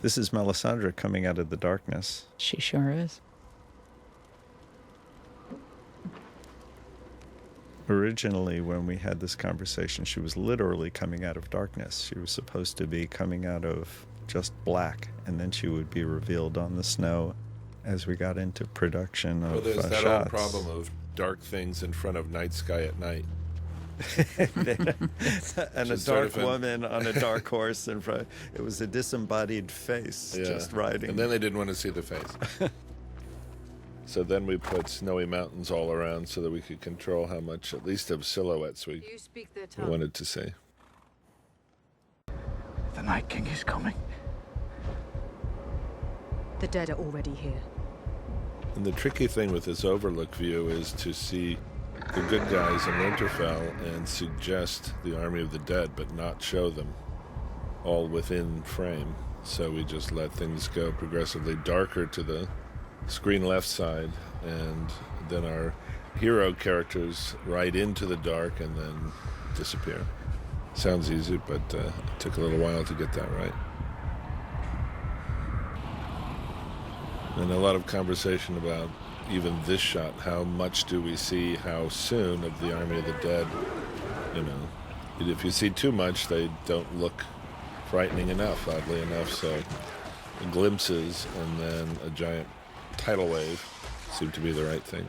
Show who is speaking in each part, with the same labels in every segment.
Speaker 1: This is Melisandre coming out of the darkness.
Speaker 2: She sure is.
Speaker 1: Originally, when we had this conversation, she was literally coming out of darkness. She was supposed to be coming out of just black, and then she would be revealed on the snow as we got into production of
Speaker 3: there's that
Speaker 1: shots.
Speaker 3: old problem of dark things in front of night sky at night.
Speaker 1: And a dark woman on a dark horse in front. It was a disembodied face just riding.
Speaker 3: And then they didn't want to see the face. So then we put snowy mountains all around so that we could control how much, at least of silhouettes, we wanted to see.
Speaker 4: The Night King is coming.
Speaker 5: The dead are already here.
Speaker 3: And the tricky thing with this overlook view is to see the good guys in Winterfell and suggest the army of the dead, but not show them all within frame. So we just let things go progressively darker to the screen left side, and then our hero characters ride into the dark and then disappear. Sounds easy, but it took a little while to get that right. And a lot of conversation about even this shot. How much do we see, how soon of the army of the dead? You know, if you see too much, they don't look frightening enough, oddly enough. So glimpses and then a giant tidal wave seem to be the right thing.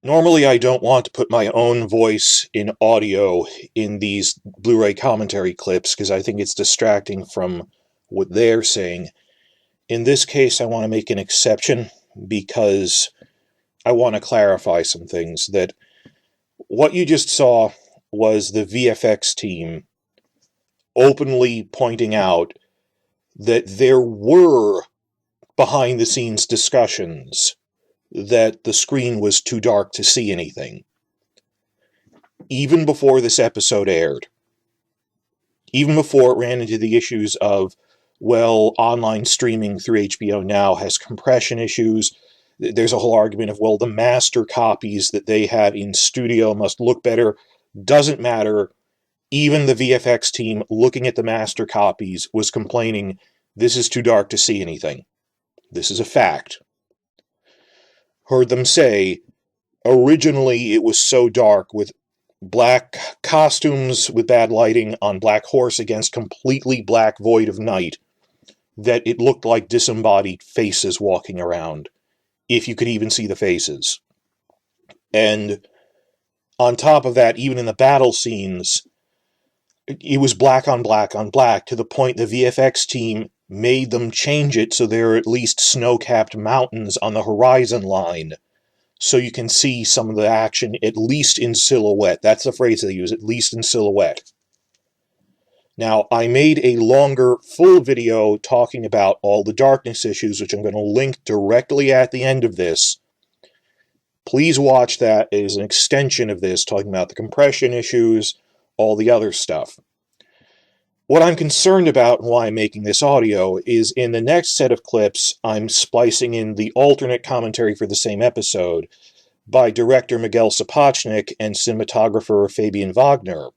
Speaker 6: Normally, I don't want to put my own voice in audio in these Blu-ray commentary clips because I think it's distracting from what they're saying. In this case, I want to make an exception because I want to clarify some things. That what you just saw was the VFX team openly pointing out that there were behind-the-scenes discussions that the screen was too dark to see anything. Even before this episode aired. Even before it ran into the issues of, well, online streaming through HBO Now has compression issues. There's a whole argument of, well, the master copies that they have in studio must look better. Doesn't matter. Even the VFX team looking at the master copies was complaining, this is too dark to see anything. This is a fact. Heard them say, originally it was so dark with black costumes with bad lighting on black horse against completely black void of night that it looked like disembodied faces walking around, if you could even see the faces. And on top of that, even in the battle scenes, it was black on black on black, to the point the VFX team made them change it so there are at least snow-capped mountains on the horizon line, so you can see some of the action, at least in silhouette. That's the phrase they use, at least in silhouette. Now, I made a longer, full video talking about all the darkness issues, which I'm going to link directly at the end of this. Please watch that as an extension of this, talking about the compression issues, all the other stuff. What I'm concerned about and why I'm making this audio is in the next set of clips, I'm splicing in the alternate commentary for the same episode by director Miguel Sapochnik and cinematographer Fabian Wagner.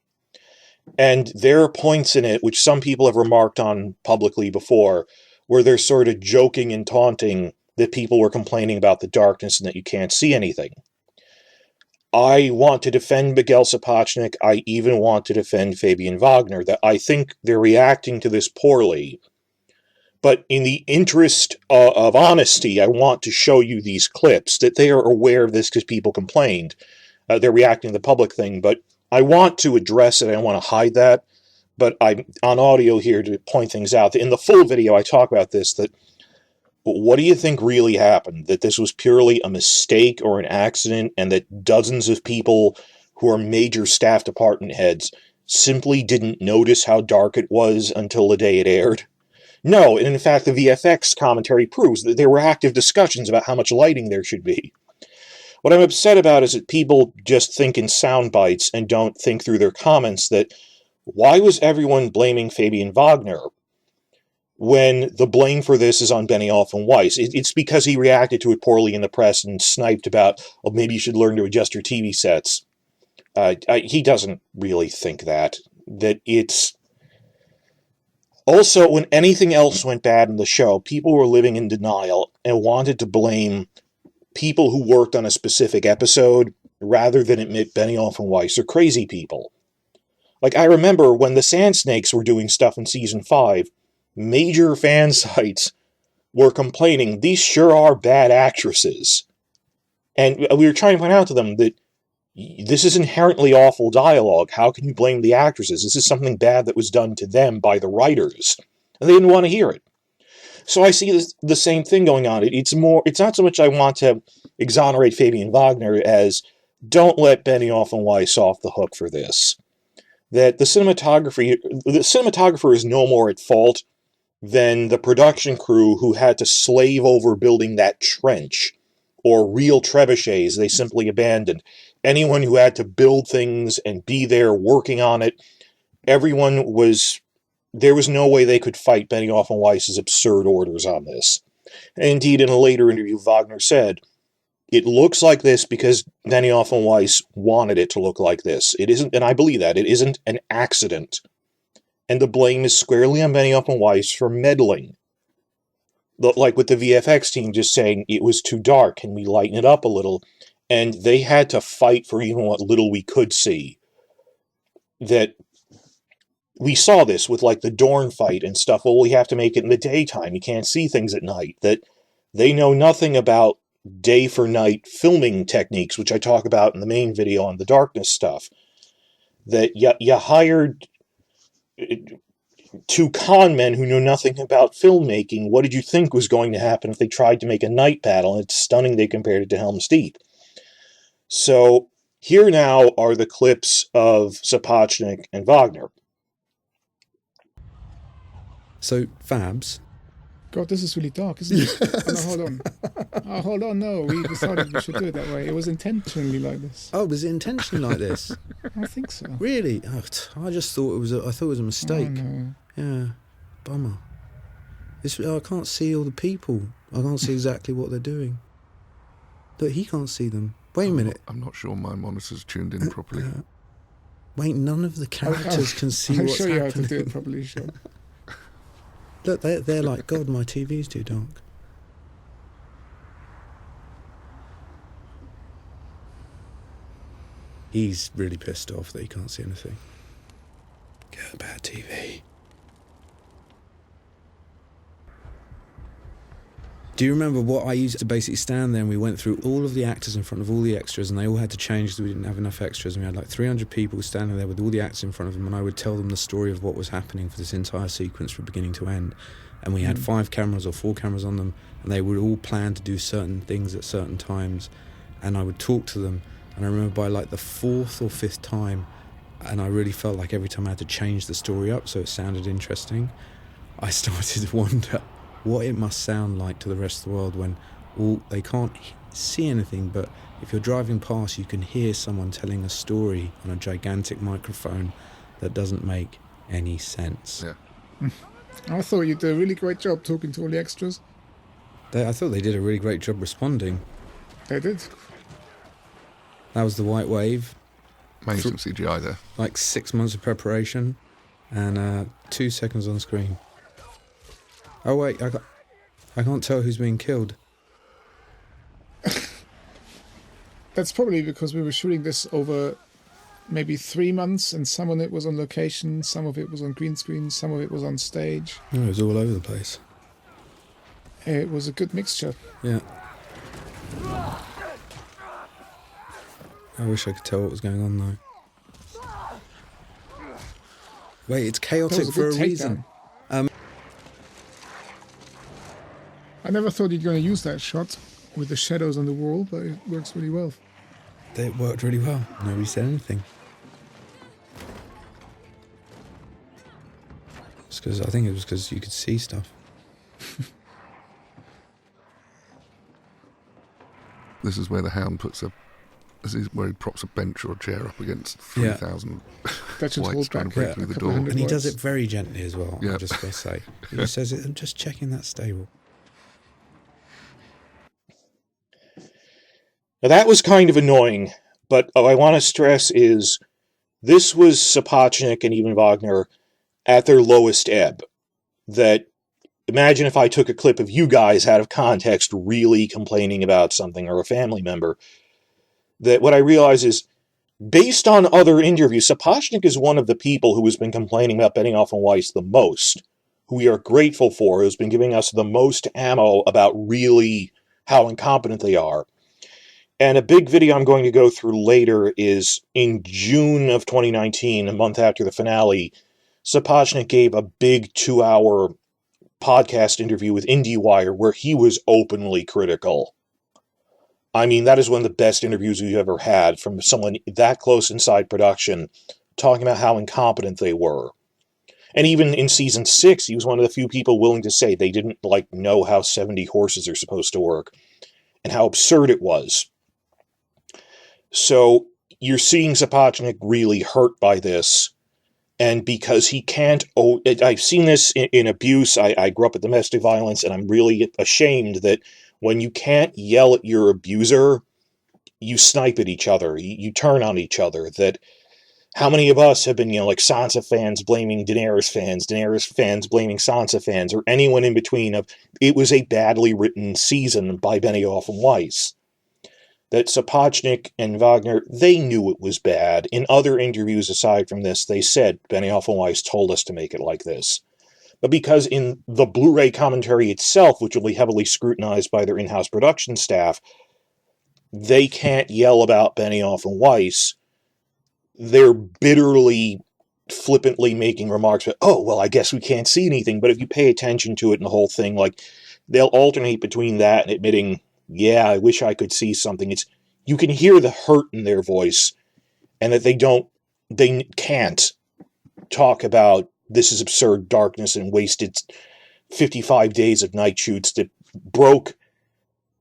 Speaker 6: And there are points in it which some people have remarked on publicly before, where they're sort of joking and taunting that people were complaining about the darkness and that you can't see anything. I want to defend Miguel Sapochnik. I even want to defend Fabian Wagner, that I think they're reacting to this poorly. But in the interest of honesty, I want to show you these clips, that they are aware of this because people complained. They're reacting to the public thing, but I want to address it. I don't want to hide that. But I'm on audio here to point things out. In the full video, I talk about this, that what do you think really happened? That this was purely a mistake or an accident, and that dozens of people who are major staff department heads simply didn't notice how dark it was until the day it aired? No, and in fact, the VFX commentary proves that there were active discussions about how much lighting there should be. What I'm upset about is that people just think in sound bites and don't think through their comments that, why was everyone blaming Fabian Wagner when the blame for this is on Benioff and Weiss? It's because he reacted to it poorly in the press and sniped about, well, maybe you should learn to adjust your TV sets. He doesn't really think that. that it's... Also, when anything else went bad in the show, people were living in denial and wanted to blame people who worked on a specific episode rather than admit Benioff and Weiss are crazy people. Like, I remember when the Sand Snakes were doing stuff in Season 5, major fan sites were complaining, these sure are bad actresses. And we were trying to point out to them that this is inherently awful dialogue. How can you blame the actresses? This is something bad that was done to them by the writers. And they didn't want to hear it. So I see the same thing going on. It's not so much I want to exonerate Fabian Wagner as don't let Benioff and Weiss off the hook for this. That the cinematographer is no more at fault than the production crew who had to slave over building that trench, or real trebuchets they simply abandoned. Anyone who had to build things and be there working on it, there was no way they could fight Benioff and Weiss's absurd orders on this. And indeed, in a later interview, Wagner said, it looks like this because Benioff and Weiss wanted it to look like this. It isn't, and I believe that, it isn't an accident. And the blame is squarely on Benioff and Weiss for meddling. Like with the VFX team just saying, it was too dark, can we lighten it up a little? And they had to fight for even what little we could see. That we saw this with like the Dorn fight and stuff. Well, we have to make it in the daytime. You can't see things at night. That they know nothing about day for night filming techniques, which I talk about in the main video on the darkness stuff. That you hired two con men who know nothing about filmmaking. What did you think was going to happen if they tried to make a night battle? And it's stunning they compared it to Helm's Deep. So here now are the clips of Sapochnik and Wagner.
Speaker 2: So, Fabs.
Speaker 7: God, this is really dark, isn't it? Oh, no, hold on. Oh, hold on, no. We decided we should do it that way. It was intentionally like this.
Speaker 2: Oh, was it intentionally like this?
Speaker 7: I think so.
Speaker 2: Really? Oh, I just thought it was a mistake.
Speaker 7: Oh, no.
Speaker 2: Yeah, bummer. I can't see all the people. I can't see exactly what they're doing. But he can't see them. Wait a minute.
Speaker 8: I'm not sure my monitor's tuned in properly.
Speaker 2: Wait, none of the characters can see what's happening.
Speaker 7: I'll show you how to do it properly, sure.
Speaker 2: Look, they're like, God, my TV's too dark. He's really pissed off that he can't see anything. Get a bad TV. Do you remember what I used to basically stand there and we went through all of the actors in front of all the extras and they all had to change because we didn't have enough extras and we had like 300 people standing there with all the actors in front of them and I would tell them the story of what was happening for this entire sequence from beginning to end. And we had 5 cameras or 4 cameras on them and they would all plan to do certain things at certain times and I would talk to them and I remember by like the 4th or 5th time and I really felt like every time I had to change the story up so it sounded interesting, I started to wonder what it must sound like to the rest of the world when they can't see anything, but if you're driving past you can hear someone telling a story on a gigantic microphone that doesn't make any sense.
Speaker 8: Yeah.
Speaker 7: I thought you did a really great job talking to all the extras.
Speaker 2: I thought they did a really great job responding.
Speaker 7: They did.
Speaker 2: That was the White Wave.
Speaker 8: Maybe some CGI there.
Speaker 2: Like 6 months of preparation and 2 seconds on screen. Oh wait, I can't tell who's being killed.
Speaker 7: That's probably because we were shooting this over maybe 3 months and some of it was on location, some of it was on green screen, some of it was on stage.
Speaker 2: Oh, it was all over the place.
Speaker 7: It was a good mixture.
Speaker 2: Yeah. I wish I could tell what was going on though. Wait, it's chaotic for a reason.
Speaker 7: I never thought you'd going to use that shot with the shadows on the wall, but it works really well.
Speaker 2: It worked really well. Nobody said anything. I think it was because you could see stuff.
Speaker 8: This is where the Hound this is where he props a bench or a chair up against 3,000
Speaker 7: that should
Speaker 8: lights trying to break through the door.
Speaker 2: And he does it very gently as well,
Speaker 8: Yeah.
Speaker 2: I just got to say. He just says, I'm just checking that stable.
Speaker 6: Now that was kind of annoying, but what I want to stress is this was Sapochnik and even Wagner at their lowest ebb. That, imagine if I took a clip of you guys out of context really complaining about something, or a family member, that what I realize is, based on other interviews, Sapochnik is one of the people who has been complaining about Benioff and Weiss the most, who we are grateful for, who's been giving us the most ammo about really how incompetent they are. And a big video I'm going to go through later is in June of 2019, a month after the finale, Sapochnik gave a big 2-hour podcast interview with IndieWire where he was openly critical. I mean, that is one of the best interviews we've ever had from someone that close inside production, talking about how incompetent they were. And even in season 6, he was one of the few people willing to say they didn't, know how 70 horses are supposed to work, and how absurd it was. So, you're seeing Sapochnik really hurt by this, and because he can't... I've seen this in abuse. I grew up with domestic violence, and I'm really ashamed that when you can't yell at your abuser, you snipe at each other. You turn on each other. That how many of us have been, Sansa fans blaming Daenerys fans blaming Sansa fans, or anyone in between of, it was a badly written season by Benioff and Weiss. That Sapochnik and Wagner, they knew it was bad. In other interviews aside from this, they said Benioff and Weiss told us to make it like this. But because in the Blu-ray commentary itself, which will be heavily scrutinized by their in-house production staff, they can't yell about Benioff and Weiss. They're bitterly, flippantly making remarks about, oh, well, I guess we can't see anything. But if you pay attention to it and the whole thing, they'll alternate between that and admitting, yeah, I wish I could see something. You can hear the hurt in their voice, and that they can't talk about this is absurd darkness and wasted 55 days of night shoots that broke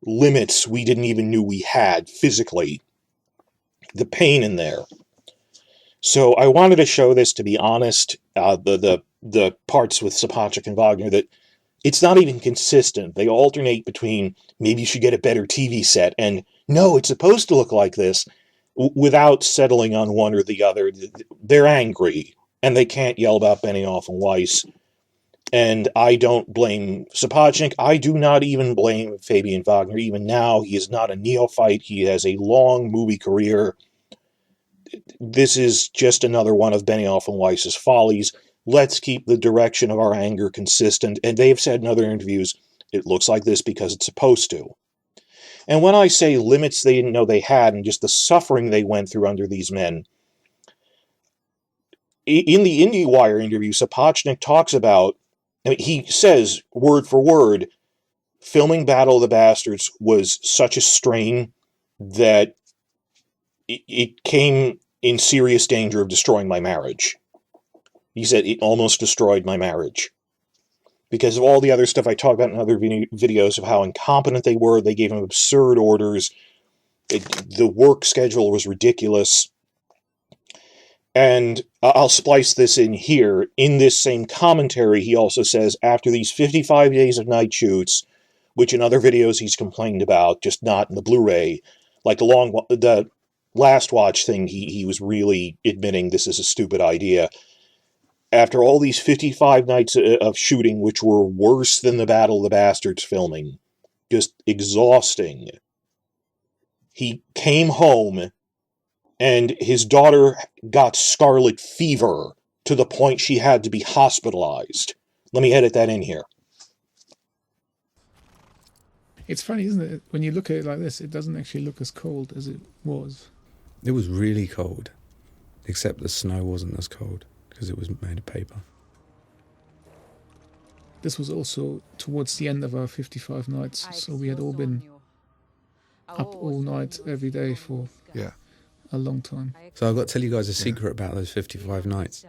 Speaker 6: limits we didn't even know we had physically. The pain in there. So I wanted to show this, to be honest, the parts with Sapochnik and Wagner, that it's not even consistent. They alternate between, maybe you should get a better TV set, and no, it's supposed to look like this, without settling on one or the other. They're angry, and they can't yell about Benioff and Weiss. And I don't blame Sapochnik. I do not even blame Fabian Wagner. Even now, he is not a neophyte. He has a long movie career. This is just another one of Benioff and Weiss's follies. Let's keep the direction of our anger consistent. And they've said in other interviews, it looks like this because it's supposed to. And when I say limits they didn't know they had, and just the suffering they went through under these men, in the IndieWire interview, Sapochnik talks about, he says, word for word, filming Battle of the Bastards was such a strain that it came in serious danger of destroying my marriage. He said it almost destroyed my marriage. Because of all the other stuff I talked about in other videos of how incompetent they were, they gave him absurd orders, the work schedule was ridiculous. And I'll splice this in here. In this same commentary, he also says, after these 55 days of night shoots, which in other videos he's complained about, just not in the Blu-ray, like the last watch thing, he was really admitting this is a stupid idea. After all these 55 nights of shooting, which were worse than the Battle of the Bastards filming, just exhausting, he came home and his daughter got scarlet fever to the point she had to be hospitalized. Let me edit that in here.
Speaker 7: It's funny, isn't it? When you look at it like this, it doesn't actually look as cold as it was.
Speaker 2: It was really cold, except the snow wasn't as cold because it was made of paper.
Speaker 7: This was also towards the end of our 55 nights, so we had all been up all night every day for a long time.
Speaker 2: So I've got to tell you guys a secret about those 55 nights.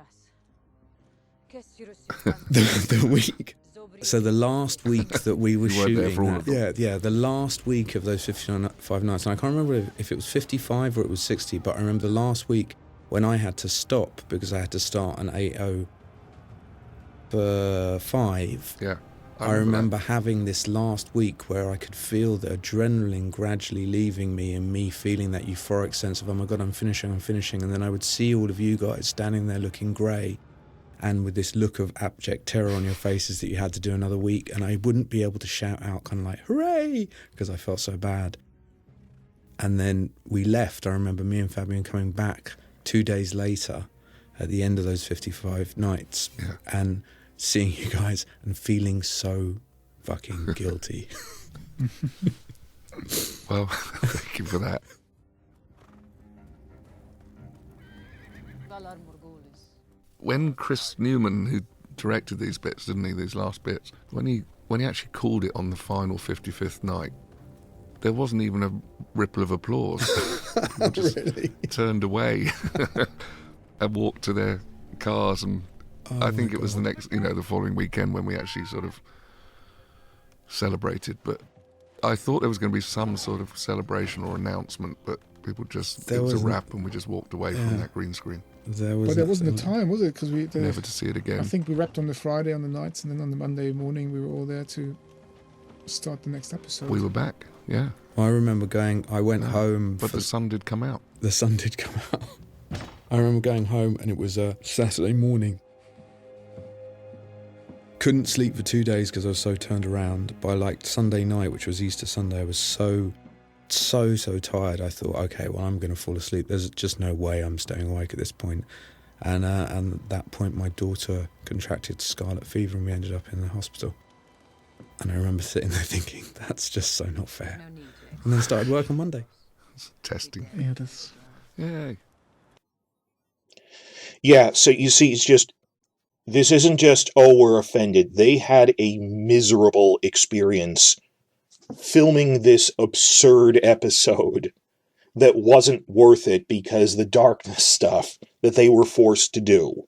Speaker 2: the week. So the last week that we were shooting, the last week of those 55 nights, and I can't remember if it was 55 or it was 60, but I remember the last week when I had to stop because I had to start an 8:05.
Speaker 8: Yeah.
Speaker 2: I remember having this last week where I could feel the adrenaline gradually leaving me and me feeling that euphoric sense of, oh my God, I'm finishing. And then I would see all of you guys standing there looking grey and with this look of abject terror on your faces that you had to do another week, and I wouldn't be able to shout out kind of like, hooray, because I felt so bad. And then we left. I remember me and Fabian coming back 2 days later at the end of those 55 nights and seeing you guys and feeling so fucking guilty.
Speaker 8: Well, thank you for that. When Chris Newman, who directed these bits, didn't he, these last bits, when he actually called it on the final 55th night, there wasn't even a ripple of applause. People just turned away and walked to their cars, and I think it was the next, the following weekend when we actually sort of celebrated. But I thought there was going to be some sort of celebration or announcement, but people just, it was a wrap and we just walked away from that green screen.
Speaker 7: But there wasn't the time, was it? Because
Speaker 8: never to see it again.
Speaker 7: I think we wrapped on the Friday on the nights, and then on the Monday morning we were all there to start the next episode.
Speaker 8: We were back, yeah.
Speaker 2: I remember I went home.
Speaker 8: But the sun did come out.
Speaker 2: The sun did come out. I remember going home and it was a Saturday morning. Couldn't sleep for 2 days because I was so turned around. By like Sunday night, which was Easter Sunday, I was so tired. I thought, okay, well, I'm going to fall asleep. There's just no way I'm staying awake at this point. And at that point, my daughter contracted scarlet fever and we ended up in the hospital. And I remember sitting there thinking, that's just so not fair. And then started work on Monday.
Speaker 8: It's testing.
Speaker 7: Yeah, that's...
Speaker 8: Yay.
Speaker 6: Yeah, so you see, this isn't just, oh, we're offended. They had a miserable experience filming this absurd episode that wasn't worth it because the darkness stuff that they were forced to do.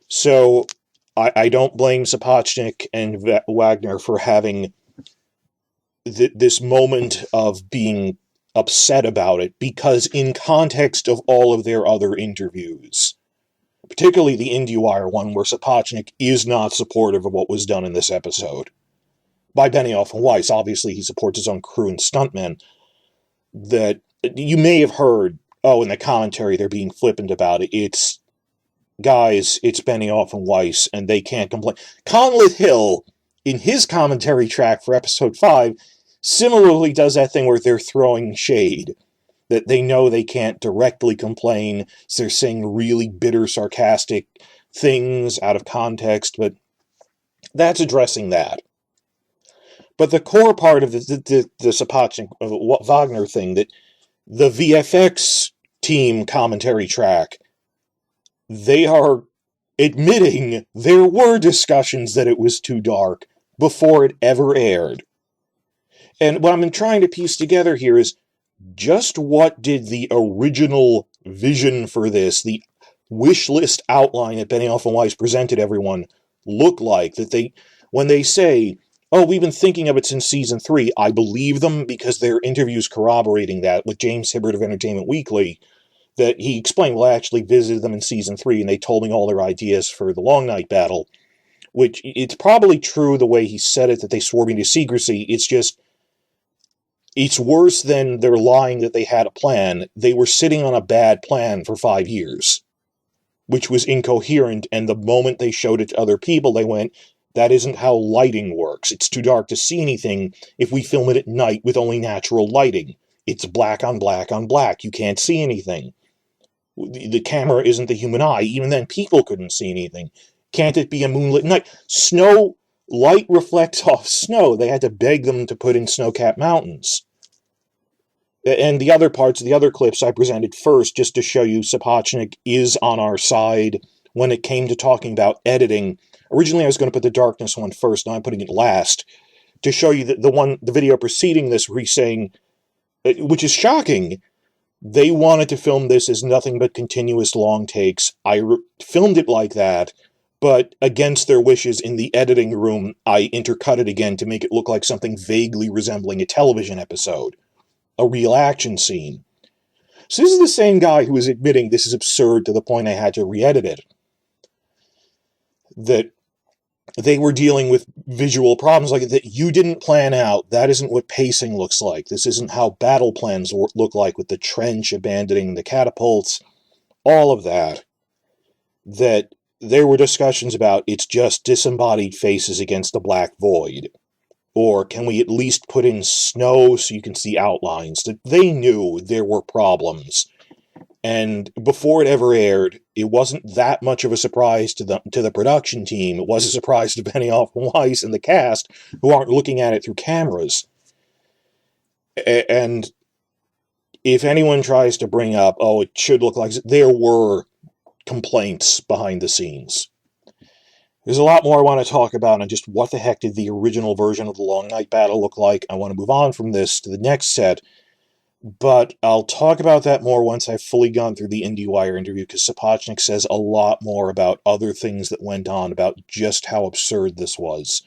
Speaker 6: So I don't blame Sapochnik and Wagner for having this moment of being upset about it, because in context of all of their other interviews, particularly the IndieWire one where Sapochnik is not supportive of what was done in this episode by Benioff and Weiss, obviously he supports his own crew and stuntmen, that you may have heard, in the commentary they're being flippant about it. It's, guys, it's Benioff and Weiss, and they can't complain. Conleth Hill, in his commentary track for episode 5, similarly does that thing where they're throwing shade, that they know they can't directly complain, so they're saying really bitter, sarcastic things out of context, but that's addressing that. But the core part of the Sapochnik, Wagner thing, that the VFX team commentary track, they are admitting there were discussions that it was too dark before it ever aired. And what I'm trying to piece together here is just what did the original vision for this, the wish list outline that Benioff and Weiss presented everyone, look like? That when they say, oh, we've been thinking of it since season 3, I believe them because there are interviews corroborating that with James Hibbert of Entertainment Weekly, that he explained, well, I actually visited them in season 3 and they told me all their ideas for the Long Night Battle, which it's probably true the way he said it, that they swore me to secrecy. It's just, it's worse than they're lying that they had a plan. They were sitting on a bad plan for 5 years, which was incoherent, and the moment they showed it to other people, they went, that isn't how lighting works. It's too dark to see anything if we film it at night with only natural lighting. It's black on black on black. You can't see anything. The camera isn't the human eye. Even then, people couldn't see anything. Can't it be a moonlit night? Snow, light reflects off snow. They had to beg them to put in snow-capped mountains. And the other parts, the other clips I presented first, just to show you Sapochnik is on our side when it came to talking about editing. Originally, I was going to put the darkness one first, now I'm putting it last, to show you the video preceding this where he's saying, which is shocking, they wanted to film this as nothing but continuous long takes. I filmed it like that, but against their wishes in the editing room, I intercut it again to make it look like something vaguely resembling a television episode, a real action scene. So this is the same guy who is admitting this is absurd to the point I had to re-edit it. That they were dealing with visual problems like that you didn't plan out. That isn't what pacing looks like. This isn't how battle plans look like, with the trench, abandoning the catapults, all of that. That there were discussions about, it's just disembodied faces against the black void. Or can we at least put in snow so you can see outlines? That they knew there were problems. And before it ever aired, it wasn't that much of a surprise to the production team. It was a surprise to Benioff and Weiss and the cast, who aren't looking at it through cameras. And if anyone tries to bring up, oh, it should look like... There were complaints behind the scenes. There's a lot more I want to talk about on just what the heck did the original version of the Long Night Battle look like. I want to move on from this to the next set, but I'll talk about that more once I've fully gone through the IndieWire interview, because Sapochnik says a lot more about other things that went on, about just how absurd this was.